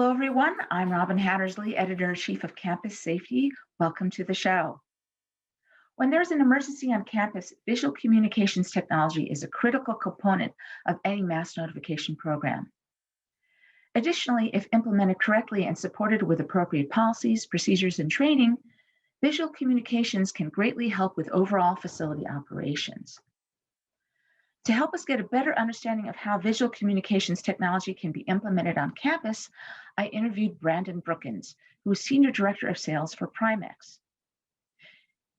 Hello, everyone. I'm Robin Hattersley, Editor-in-Chief of Campus Safety. Welcome to the show. When there's an emergency on campus, visual communications technology is a critical component of any mass notification program. Additionally, if implemented correctly and supported with appropriate policies, procedures, and training, visual communications can greatly help with overall facility operations. To help us get a better understanding of how visual communications technology can be implemented on campus, I interviewed Brandon Brookins, who is Senior Director of Sales for Primex.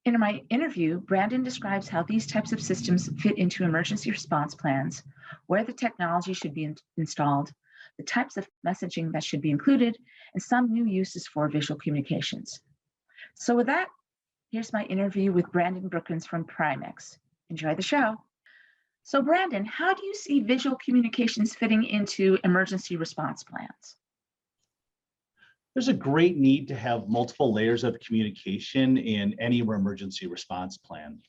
In my interview, Brandon describes how these types of systems fit into emergency response plans, where the technology should be installed, the types of messaging that should be included, and some new uses for visual communications. So with that, here's my interview with Brandon Brookins from Primex. Enjoy the show. So Brandon, how do you see visual communications fitting into emergency response plans? There's a great need to have multiple layers of communication in any emergency response plan.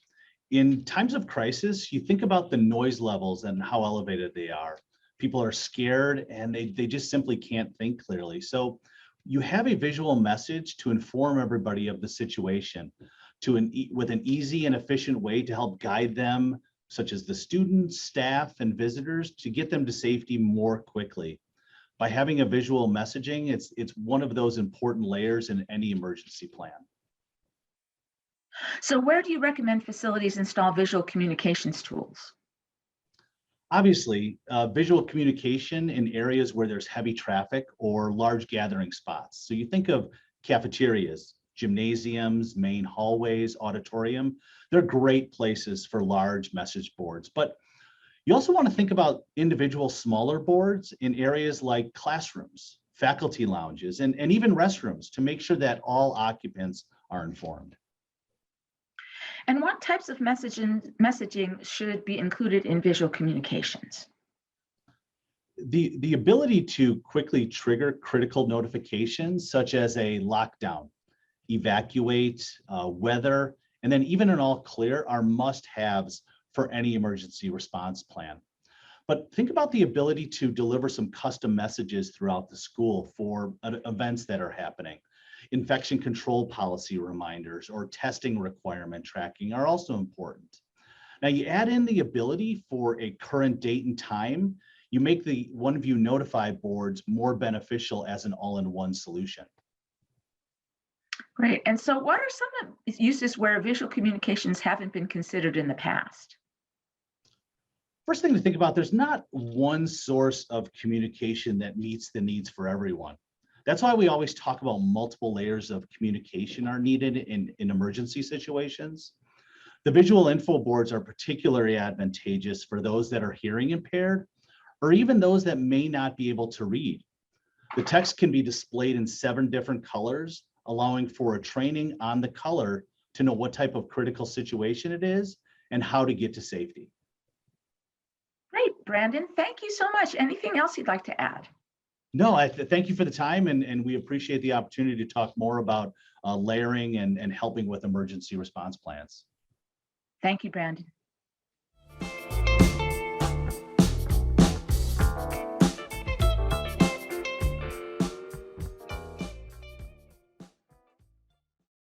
In times of crisis, you think about the noise levels and how elevated they are. People are scared and they just simply can't think clearly. So you have a visual message to inform everybody of the situation with an easy and efficient way to help guide them, such as the students, staff, and visitors, to get them to safety more quickly. By having a visual messaging, it's one of those important layers in any emergency plan. So where do you recommend facilities install visual communications tools? Obviously, visual communication in areas where there's heavy traffic or large gathering spots. So you think of cafeterias, gymnasiums, main hallways, auditorium. They're great places for large message boards. But you also want to think about individual smaller boards in areas like classrooms, faculty lounges, and even restrooms to make sure that all occupants are informed. And what types of messaging should be included in visual communications? The ability to quickly trigger critical notifications, such as a lockdown, evacuate, weather, and then even an all clear are must-haves for any emergency response plan. But think about the ability to deliver some custom messages throughout the school for events that are happening. Infection control policy reminders or testing requirement tracking are also important. Now you add in the ability for a current date and time, you make the OneView Notify boards more beneficial as an all-in-one solution. Great. And so what are some of the uses where visual communications haven't been considered in the past? First thing to think about, there's not one source of communication that meets the needs for everyone. That's why we always talk about multiple layers of communication are needed in emergency situations. The visual info boards are particularly advantageous for those that are hearing impaired or even those that may not be able to read. The text can be displayed in 7 different colors, allowing for a training on the color to know what type of critical situation it is and how to get to safety. Great, Brandon. Thank you so much. Anything else you'd like to add? No, thank you for the time, and we appreciate the opportunity to talk more about layering and helping with emergency response plans. Thank you, Brandon.